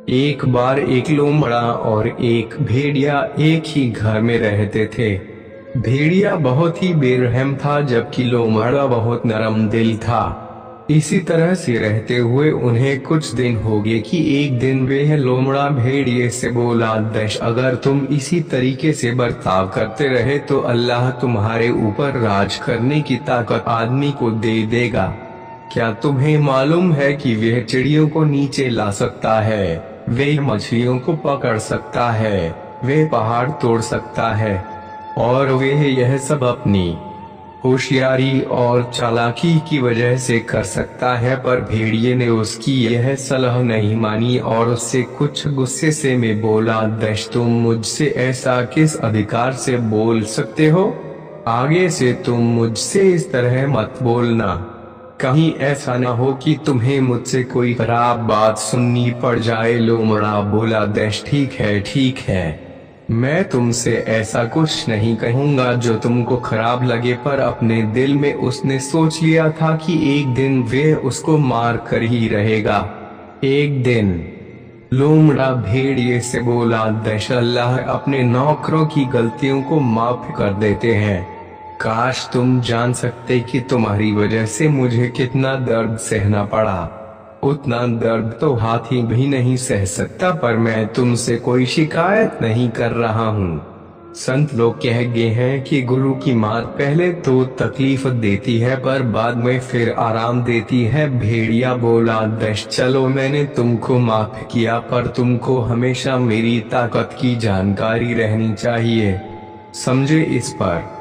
एक बार एक लोमड़ा और एक भेड़िया एक ही घर में रहते थे। भेड़िया बहुत ही बेरहम था जबकि लोमड़ा बहुत नरम दिल था। इसी तरह से रहते हुए उन्हें कुछ दिन हो गए कि एक दिन वह लोमड़ा भेड़िए से बोला, दश अगर तुम इसी तरीके से बर्ताव करते रहे तो अल्लाह तुम्हारे ऊपर राज करने की ताकत आदमी को दे देगा। क्या तुम्हें मालूम है कि वह चिड़ियों को नीचे ला सकता है, वह मछलियों को पकड़ सकता है, वह पहाड़ तोड़ सकता है और वह यह सब अपनी होशियारी और चालाकी की वजह से कर सकता है। पर भेड़िए ने उसकी यह सलाह नहीं मानी और उससे कुछ गुस्से से में बोला, दश तुम मुझसे ऐसा किस अधिकार से बोल सकते हो? आगे से तुम मुझसे इस तरह मत बोलना, कहीं ऐसा न हो कि तुम्हें मुझसे कोई खराब बात सुननी पड़ जाए। लोमड़ा बोला, दश ठीक है, मैं तुमसे ऐसा कुछ नहीं कहूँगा जो तुमको खराब लगे। पर अपने दिल में उसने सोच लिया था कि एक दिन वे उसको मार कर ही रहेगा। एक दिन लोमड़ा भेड़िए से बोला, दश अल्लाह अपने नौकरों की गलतियों को माफ कर देते हैं। काश तुम जान सकते कि तुम्हारी वजह से मुझे कितना दर्द सहना पड़ा। उतना दर्द तो हाथी भी नहीं सह सकता। पर मैं तुमसे कोई शिकायत नहीं कर रहा हूँ। संत लोग कह गए हैं कि गुरु की मात पहले तो तकलीफ देती है पर बाद में फिर आराम देती है। भेड़िया बोला, दश चलो मैंने तुमको माफ किया पर तुमको हमेशा मेरी ताकत की जानकारी रहनी चाहिए, समझे? इस पर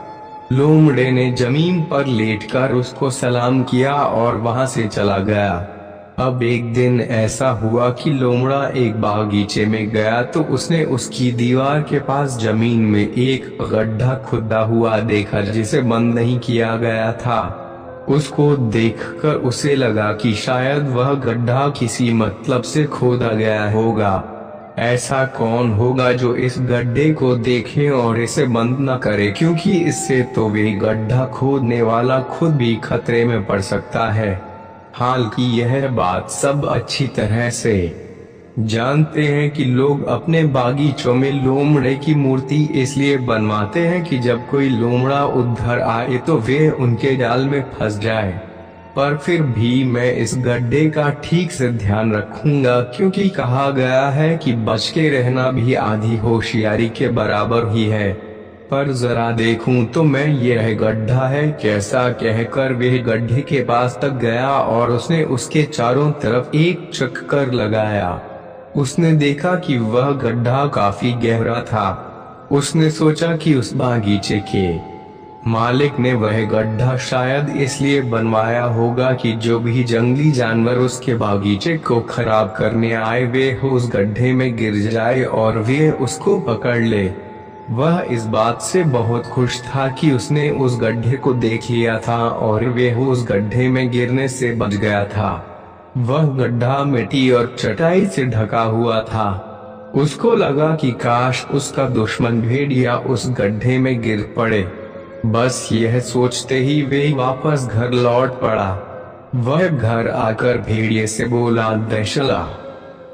लोमड़े ने जमीन पर लेटकर उसको सलाम किया और वहां से चला गया। अब एक दिन ऐसा हुआ कि लोमड़ा एक बागीचे में गया तो उसने उसकी दीवार के पास जमीन में एक गड्ढा खुदा हुआ देखा जिसे बंद नहीं किया गया था। उसको देखकर उसे लगा कि शायद वह गड्ढा किसी मतलब से खोदा गया होगा। ऐसा कौन होगा जो इस गड्ढे को देखे और इसे बंद न करे, क्योंकि इससे तो वे गड्ढा खोदने वाला खुद भी खतरे में पड़ सकता है। हालांकि यह बात सब अच्छी तरह से जानते हैं कि लोग अपने बागीचों में लोमड़े की मूर्ति इसलिए बनवाते हैं कि जब कोई लोमड़ा उधर आए तो वे उनके जाल में फंस जाए। पर फिर भी मैं इस गड्ढे का ठीक से ध्यान रखूंगा, क्योंकि कहा गया है कि बच के रहना भी आधी होशियारी के बराबर ही है। पर जरा देखूं तो मैं यह गड्ढा है कैसा कहकर वह गड्ढे के पास तक गया और उसने उसके चारों तरफ एक चक्कर लगाया। उसने देखा कि वह गड्ढा काफी गहरा था। उसने सोचा कि उस बागीचे के मालिक ने वह गड्ढा शायद इसलिए बनवाया होगा कि जो भी जंगली जानवर उसके बागीचे को खराब करने आए वे उस गड्ढे में गिर जाए और वे उसको पकड़ ले। वह इस बात से बहुत खुश था कि उसने उस गड्ढे को देख लिया था और वह उस गड्ढे में गिरने से बच गया था। वह गड्ढा मिट्टी और चटाई से ढका हुआ था। उसको लगा कि काश उसका दुश्मन भेड़िया उस गड्ढे में गिर पड़े। बस यह सोचते ही वे वापस घर लौट पड़ा। वह घर आकर भेड़िए से बोला, दशला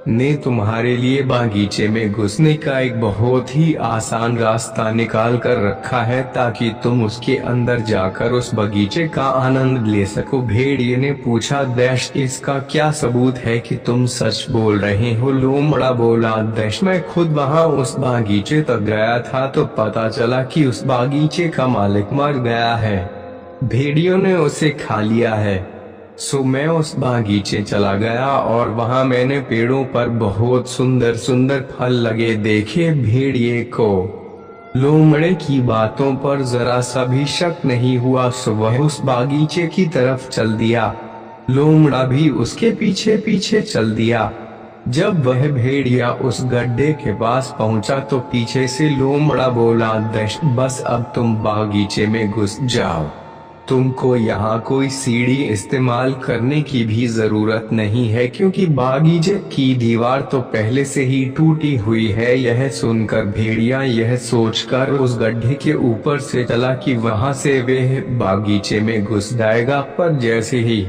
ने तुम्हारे लिए बागीचे में घुसने का एक बहुत ही आसान रास्ता निकाल कर रखा है ताकि तुम उसके अंदर जाकर उस बगीचे का आनंद ले सको। भेड़िए ने पूछा, दश इसका क्या सबूत है कि तुम सच बोल रहे हो? लोमड़ा बोला, दश मैं खुद वहां उस बागीचे तक गया था तो पता चला कि उस बागीचे का मालिक मर गया है, भेड़ियों ने उसे खा लिया है। सो मैं उस बागीचे चला गया और वहां मैंने पेड़ों पर बहुत सुंदर सुंदर फल लगे देखे। भेड़िए को लोमड़े की बातों पर जरा सा भी शक नहीं हुआ, सो वह उस बागीचे की तरफ चल दिया। लोमड़ा भी उसके पीछे पीछे चल दिया। जब वह भेड़िया उस गड्ढे के पास पहुंचा तो पीछे से लोमड़ा बोला, दश बस अब तुम बागीचे में घुस जाओ, तुमको यहाँ कोई सीढ़ी इस्तेमाल करने की भी जरूरत नहीं है क्योंकि बागीचे की दीवार तो पहले से ही टूटी हुई है। यह सुनकर भेड़िया यह सोचकर उस गड्ढे के ऊपर से चला कि वहां से वह बागीचे में घुस जाएगा, पर जैसे ही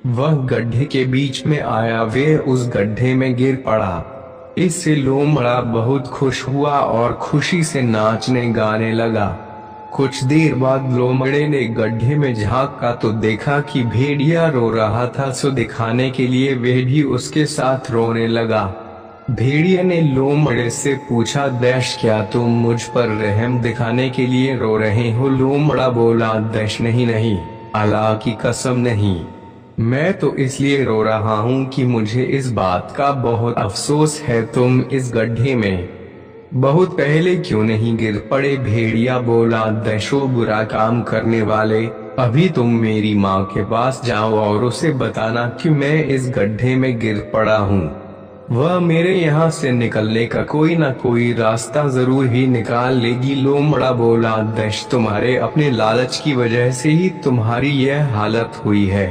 वह गड्ढे के बीच में आया वह उस गड्ढे में गिर पड़ा। इससे लोमड़ा बहुत खुश हुआ और खुशी से नाचने गाने लगा। कुछ देर बाद लोमड़े ने गड्ढे में झांका तो देखा कि भेड़िया रो रहा था, सो दिखाने के लिए वह भी उसके साथ रोने लगा। भेड़िया ने लोमड़े से पूछा, दैश क्या तुम मुझ पर रहम दिखाने के लिए रो रहे हो? लोमड़ा बोला, दैश नहीं नहीं, अल्लाह की कसम नहीं, मैं तो इसलिए रो रहा हूँ कि मुझे इस बात का बहुत अफसोस है तुम इस गड्ढे में बहुत पहले क्यों नहीं गिर पड़े? भेड़िया बोला, दैशो बुरा काम करने वाले, अभी तुम मेरी माँ के पास जाओ और उसे बताना कि मैं इस गड्ढे में गिर पड़ा हूँ। वह मेरे यहाँ से निकलने का कोई ना कोई रास्ता जरूर ही निकाल लेगी। लोमड़ा बोला, दैश तुम्हारे अपने लालच की वजह से ही तुम्हारी यह हालत हुई है,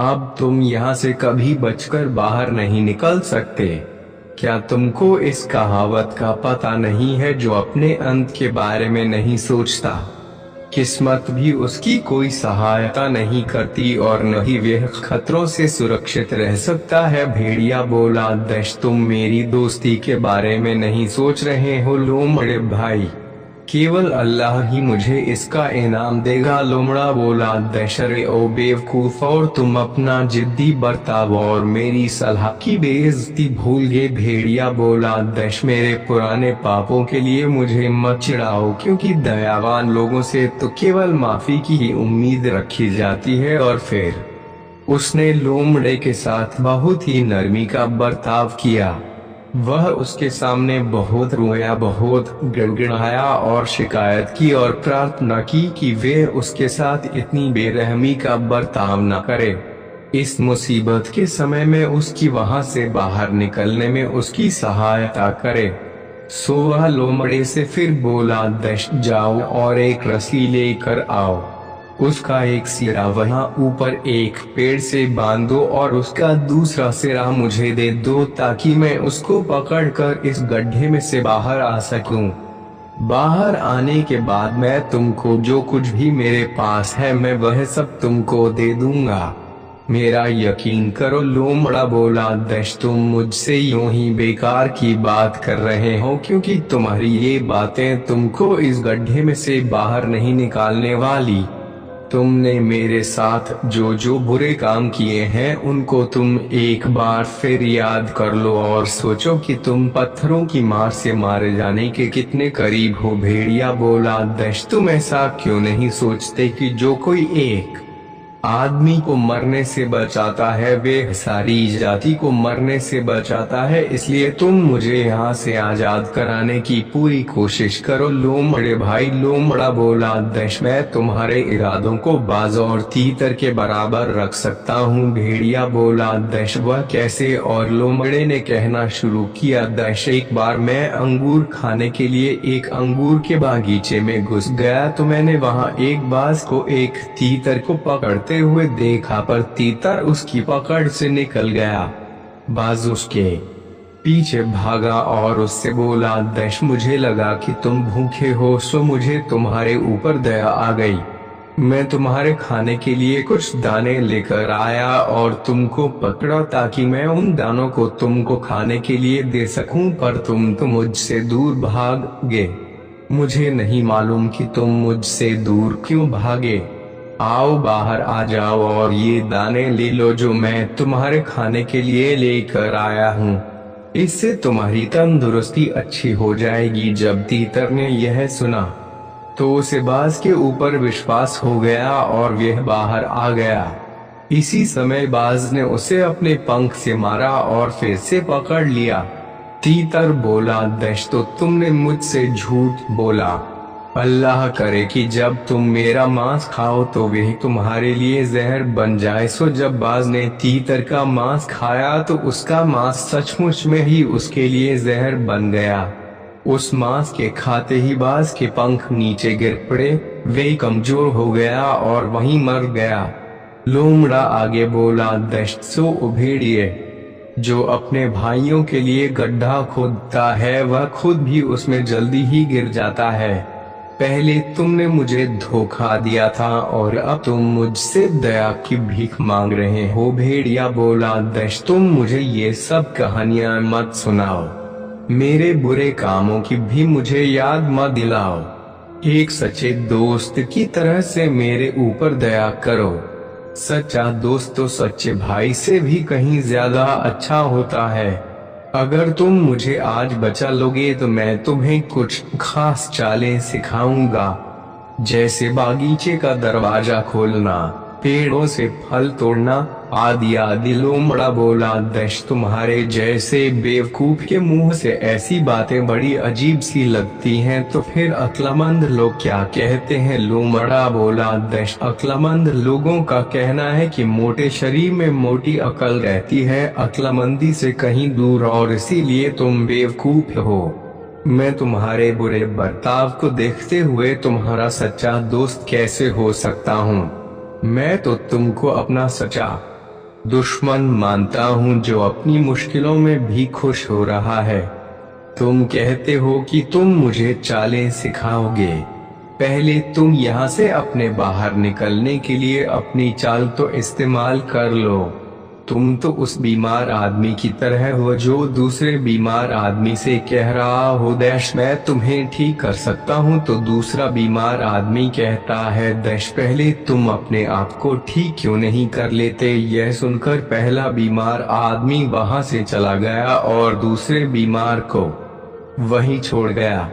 अब तुम यहाँ से कभी बचकर बाहर नहीं निकल सकते। क्या तुमको इस कहावत का पता नहीं है, जो अपने अंत के बारे में नहीं सोचता, किस्मत भी उसकी कोई सहायता नहीं करती और न ही वह खतरों से सुरक्षित रह सकता है। भेड़िया बोला, दैश तुम मेरी दोस्ती के बारे में नहीं सोच रहे हो लोमड़े भाई, केवल अल्लाह ही मुझे इसका इनाम देगा। लोमड़ा बोला, दैशरे ओ बेवकूफ, और तुम अपना जिद्दी बर्ताव और मेरी सलाह की बेइज्जती भूल गए। भेड़िया बोला, दैश मेरे पुराने पापों के लिए मुझे मत चिढ़ाओ, क्योंकि दयावान लोगों से तो केवल माफी की ही उम्मीद रखी जाती है। और फिर उसने लोमड़े के साथ बहुत ही नरमी का बर्ताव किया। वह उसके सामने बहुत रोया, बहुत गिड़गिड़ाया और शिकायत की और प्रार्थना की कि वे उसके साथ इतनी बेरहमी का बर्ताव न करे। इस मुसीबत के समय में उसकी वहां से बाहर निकलने में उसकी सहायता करे। सो वह लोमड़े से फिर बोला, दैश जाओ और एक रस्सी लेकर आओ, उसका एक सिरा वहाँ ऊपर एक पेड़ से बांधो और उसका दूसरा सिरा मुझे दे दो, ताकि मैं उसको पकड़कर इस गड्ढे में से बाहर आ सकूं। बाहर आने के बाद मैं तुमको जो कुछ भी मेरे पास है मैं वह सब तुमको दे दूंगा, मेरा यकीन करो। लोमड़ा बोला, दैश तुम मुझसे यूं ही बेकार की बात कर रहे हो, क्योंकि तुम्हारी ये बातें तुमको इस गड्ढे में से बाहर नहीं निकालने वाली। तुमने मेरे साथ जो जो बुरे काम किए हैं उनको तुम एक बार फिर याद कर लो और सोचो कि तुम पत्थरों की मार से मारे जाने के कितने करीब हो। भेड़िया बोला, दैश तुम ऐसा क्यों नहीं सोचते कि जो कोई एक आदमी को मरने से बचाता है वे सारी जाति को मरने से बचाता है, इसलिए तुम मुझे यहाँ से आजाद कराने की पूरी कोशिश करो। लोमड़े भाई, लोमड़ा बोला, दैश मैं तुम्हारे इरादों को बाज और तीतर के बराबर रख सकता हूँ। भेड़िया बोला, दैश वह कैसे? और लोमड़े ने कहना शुरू किया, दैश एक बार मैं अंगूर खाने के लिए एक अंगूर के बागीचे में घुस गया तो मैंने वहाँ एक बाज को एक तीतर को पकड़ते हुए देखा, पर तीतर उसकी पकड़ से निकल गया। बाज उसके पीछे भागा और उससे बोला, दैश मुझे लगा कि तुम भूखे हो, सो मुझे तुम्हारे ऊपर दया आ गई। मैं तुम्हारे खाने के लिए कुछ दाने लेकर आया और तुमको पकड़ा ताकि मैं उन दानों को तुमको खाने के लिए दे सकूं, पर तुम तो मुझसे दूर भाग गए। मुझे नहीं मालूम कि तुम मुझसे दूर क्यों भागे। आओ बाहर आ जाओ और ये दाने ले लो जो मैं तुम्हारे खाने के लिए लेकर आया हूँ, इससे तुम्हारी तंदुरुस्ती अच्छी हो जाएगी। जब तीतर ने यह सुना तो उसे बाज के ऊपर विश्वास हो गया और वह बाहर आ गया। इसी समय बाज ने उसे अपने पंख से मारा और फिर से पकड़ लिया। तीतर बोला, दैश तो तुमने मुझसे झूठ बोला, अल्लाह करे कि जब तुम मेरा मांस खाओ तो वह तुम्हारे लिए जहर बन जाए। सो जब बाज ने तीतर का मांस खाया तो उसका मांस सचमुच में ही उसके लिए जहर बन गया। उस मांस के खाते ही बाज के पंख नीचे गिर पड़े, वे कमजोर हो गया और वहीं मर गया। लोमड़ा आगे बोला, दैश सो भेड़िए जो अपने भाइयों के लिए गड्ढा खोदता है वह खुद भी उसमें जल्दी ही गिर जाता है। पहले तुमने मुझे धोखा दिया था और अब तुम मुझसे दया की भीख मांग रहे हो। भेड़िया बोला, दैश तुम मुझे ये सब कहानियां मत सुनाओ, मेरे बुरे कामों की भी मुझे याद मत दिलाओ। एक सच्चे दोस्त की तरह से मेरे ऊपर दया करो। सच्चा दोस्त तो सच्चे भाई से भी कहीं ज्यादा अच्छा होता है। अगर तुम मुझे आज बचा लोगे तो मैं तुम्हें कुछ खास चालें सिखाऊंगा, जैसे बागीचे का दरवाजा खोलना, पेड़ों से फल तोड़ना आदि आदि। लोमड़ा बोला, दश तुम्हारे जैसे बेवकूफ के मुंह से ऐसी बातें बड़ी अजीब सी लगती हैं, तो फिर अक्लमंद लोग क्या कहते हैं? लोमड़ा बोला, दश अक्लमंद लोगों का कहना है कि मोटे शरीर में मोटी अकल रहती है, अक्लमंदी से कहीं दूर, और इसीलिए तुम बेवकूफ हो। मैं तुम्हारे बुरे बर्ताव को देखते हुए तुम्हारा सच्चा दोस्त कैसे हो सकता हूँ? मैं तो तुमको अपना सच्चा दुश्मन मानता हूँ, जो अपनी मुश्किलों में भी खुश हो रहा है। तुम कहते हो कि तुम मुझे चालें सिखाओगे। पहले तुम यहाँ से अपने बाहर निकलने के लिए अपनी चाल तो इस्तेमाल कर लो। तुम तो उस बीमार आदमी की तरह हो जो दूसरे बीमार आदमी से कह रहा हो, दैश मैं तुम्हें ठीक कर सकता हूँ, तो दूसरा बीमार आदमी कहता है, दैश पहले तुम अपने आप को ठीक क्यों नहीं कर लेते? यह सुनकर पहला बीमार आदमी वहां से चला गया और दूसरे बीमार को वहीं छोड़ गया।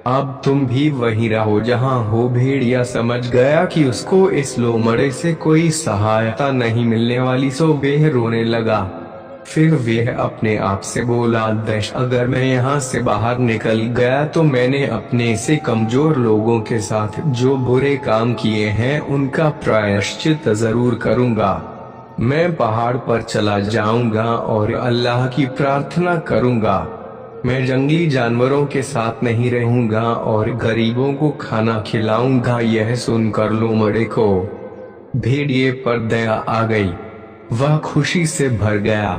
अब तुम भी वहीं रहो जहां हो। भेड़िया समझ गया कि उसको इस लोमड़े से कोई सहायता नहीं मिलने वाली, सो वह रोने लगा। फिर वह अपने आप से बोला, दश अगर मैं यहाँ से बाहर निकल गया तो मैंने अपने से कमजोर लोगों के साथ जो बुरे काम किए हैं उनका प्रायश्चित जरूर करूँगा। मैं पहाड़ पर चला जाऊंगा और अल्लाह की प्रार्थना करूंगा। मैं जंगली जानवरों के साथ नहीं रहूंगा और गरीबों को खाना खिलाऊंगा। यह सुनकर लोमड़े को भेड़िए पर दया आ गई। वह खुशी से भर गया।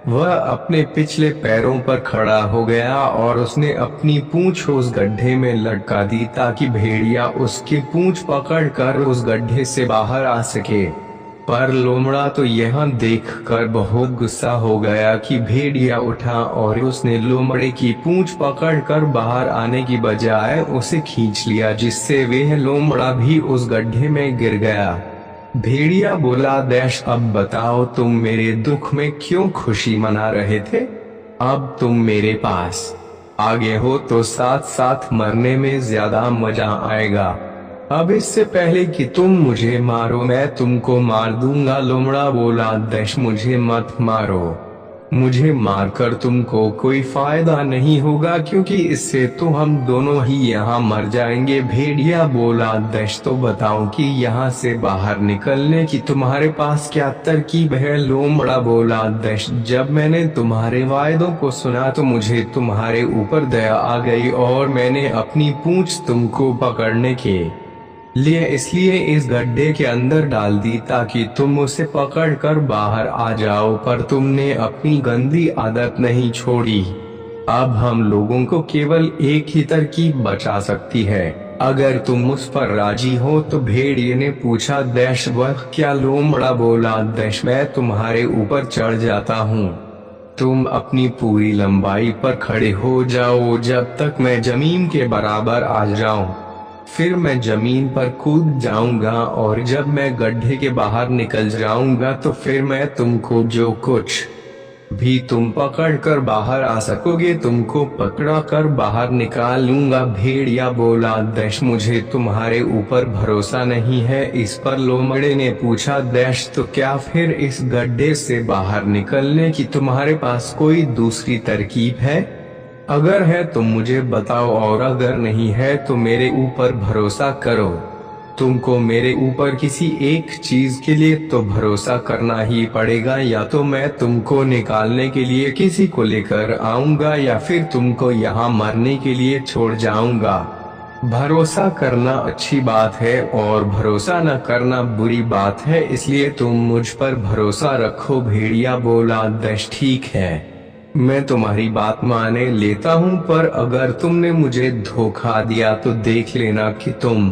वह अपने पिछले पैरों पर खड़ा हो गया और उसने अपनी पूंछ उस गड्ढे में लटका दी ताकि भेड़िया उसकी पूंछ पकड़कर उस गड्ढे से बाहर आ सके। पर लोमड़ा तो यह देखकर बहुत गुस्सा हो गया कि भेड़िया उठा और उसने लोमड़े की पूंछ पकड़कर बाहर आने की बजाय उसे खींच लिया, जिससे वह लोमड़ा भी उस गड्ढे में गिर गया। भेड़िया बोला, दैश अब बताओ तुम मेरे दुख में क्यों खुशी मना रहे थे? अब तुम मेरे पास आगे हो तो साथ साथ मरने में ज्यादा मजा आएगा। अब इससे पहले कि तुम मुझे मारो मैं तुमको मार दूंगा। लोमड़ा बोला, दश मुझे मत मारो, मुझे मारकर तुमको कोई फायदा नहीं होगा, क्योंकि इससे तो हम दोनों ही यहाँ मर जाएंगे। भेड़िया बोला, दश तो बताओ कि यहाँ से बाहर निकलने की तुम्हारे पास क्या तरकीब है? लोमड़ा बोला, दश जब मैंने तुम्हारे वायदों को सुना तो मुझे तुम्हारे ऊपर दया आ गई और मैंने अपनी पूंछ तुमको पकड़ने के लिए इसलिए इस गड्ढे के अंदर डाल दी ताकि तुम उसे पकड़कर बाहर आ जाओ, पर तुमने अपनी गंदी आदत नहीं छोड़ी। अब हम लोगों को केवल एक ही तरकीब बचा सकती है, अगर तुम उस पर राजी हो तो। भेड़िए ने पूछा, दैश वह क्या? लोमड़ा बोला, दैश मैं तुम्हारे ऊपर चढ़ जाता हूँ। तुम अपनी पूरी लंबाई पर खड़े हो जाओ जब तक मैं जमीन के बराबर आ जाऊं। फिर मैं जमीन पर कूद जाऊंगा और जब मैं गड्ढे के बाहर निकल जाऊंगा तो फिर मैं तुमको जो कुछ भी तुम पकड़ कर बाहर आ सकोगे तुमको पकड़ा कर बाहर निकाल लूंगा। भेड़िया बोला, दैश मुझे तुम्हारे ऊपर भरोसा नहीं है। इस पर लोमड़े ने पूछा, दैश तो क्या फिर इस गड्ढे से बाहर निकलने की तुम्हारे पास कोई दूसरी तरकीब है? अगर है तो मुझे बताओ, और अगर नहीं है तो मेरे ऊपर भरोसा करो। तुमको मेरे ऊपर किसी एक चीज के लिए तो भरोसा करना ही पड़ेगा, या तो मैं तुमको निकालने के लिए किसी को लेकर आऊंगा या फिर तुमको यहाँ मरने के लिए छोड़ जाऊंगा। भरोसा करना अच्छी बात है और भरोसा न करना बुरी बात है, इसलिए तुम मुझ पर भरोसा रखो। भेड़िया बोला, दैश ठीक है, मैं तुम्हारी बात माने लेता हूँ, पर अगर तुमने मुझे धोखा दिया तो देख लेना कि तुम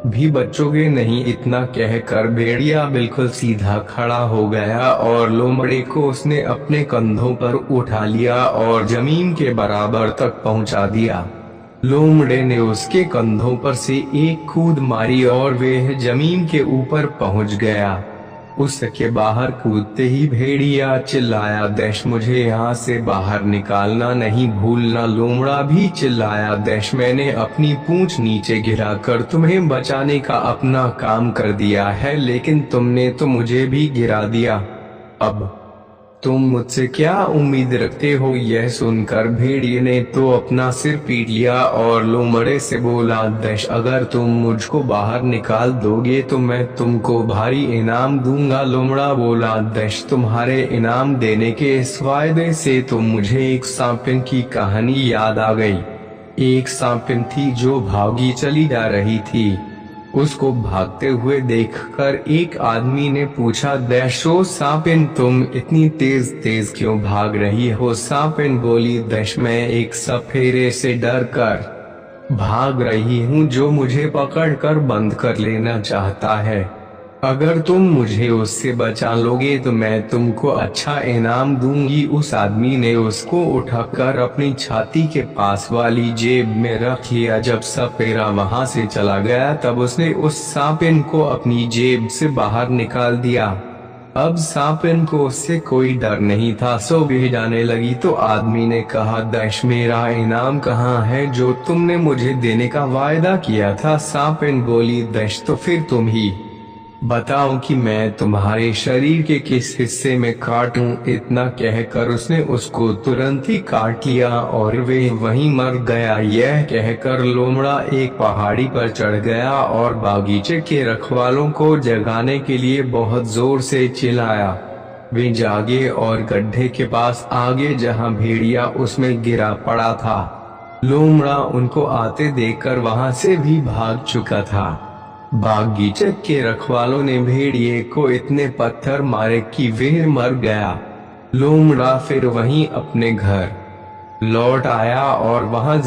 भी बचोगे नहीं। इतना कहकर भेड़िया बिल्कुल सीधा खड़ा हो गया और लोमड़े को उसने अपने कंधों पर उठा लिया और जमीन के बराबर तक पहुंचा दिया। लोमड़े ने उसके कंधों पर से एक कूद मारी और वह जमीन के ऊपर पहुंच गया। उसके बाहर कूदते ही भेड़िया चिल्लाया, दैश मुझे यहाँ से बाहर निकालना नहीं भूलना। लोमड़ा भी चिल्लाया, दैश मैंने अपनी पूंछ नीचे गिराकर तुम्हें बचाने का अपना काम कर दिया है, लेकिन तुमने तो मुझे भी गिरा दिया। अब तुम मुझसे क्या उम्मीद रखते हो। यह सुनकर भेड़िए ने तो अपना सिर पीट लिया और लोमड़े से बोला, दैश अगर तुम मुझको बाहर निकाल दोगे तो मैं तुमको भारी इनाम दूंगा। लोमड़ा बोला, दैश तुम्हारे इनाम देने के इस वायदे से तो मुझे एक सांपिन की कहानी याद आ गई। एक सांपिन थी जो भागी चली जा रही थी। उसको भागते हुए देखकर एक आदमी ने पूछा, दैशो सांपिन तुम इतनी तेज तेज क्यों भाग रही हो। सांपिन बोली, दैश मैं एक सपेरे से डर कर भाग रही हूँ जो मुझे पकड़कर बंद कर लेना चाहता है। अगर तुम मुझे उससे बचा लोगे तो मैं तुमको अच्छा इनाम दूंगी। उस आदमी ने उसको उठाकर अपनी छाती के पास वाली जेब में रख लिया। जब सपेरा वहां से चला गया तब उसने उस सांपिन को अपनी जेब से बाहर निकाल दिया। अब सांपिन को उससे कोई डर नहीं था। सो भी जाने लगी तो आदमी ने कहा, दैश मेरा इनाम कहाँ है जो तुमने मुझे देने का वायदा किया था। सांपिन बोली, दैश तो फिर तुम ही बताओ कि मैं तुम्हारे शरीर के किस हिस्से में काटूं। इतना कहकर उसने उसको तुरंत ही काट लिया और वे वहीं मर गया। यह कहकर लोमड़ा एक पहाड़ी पर चढ़ गया और बागीचे के रखवालों को जगाने के लिए बहुत जोर से चिल्लाया। वे जागे और गड्ढे के पास आगे जहां भेड़िया उसमें गिरा पड़ा था। लोमड़ा उनको आते देखकर वहां से भी भाग चुका था। बागीचे के रखवालों ने भेड़िए को इतने पत्थर मारे कि वह मर गया। लोमड़ा फिर वहीं अपने घर लौट आया और वहां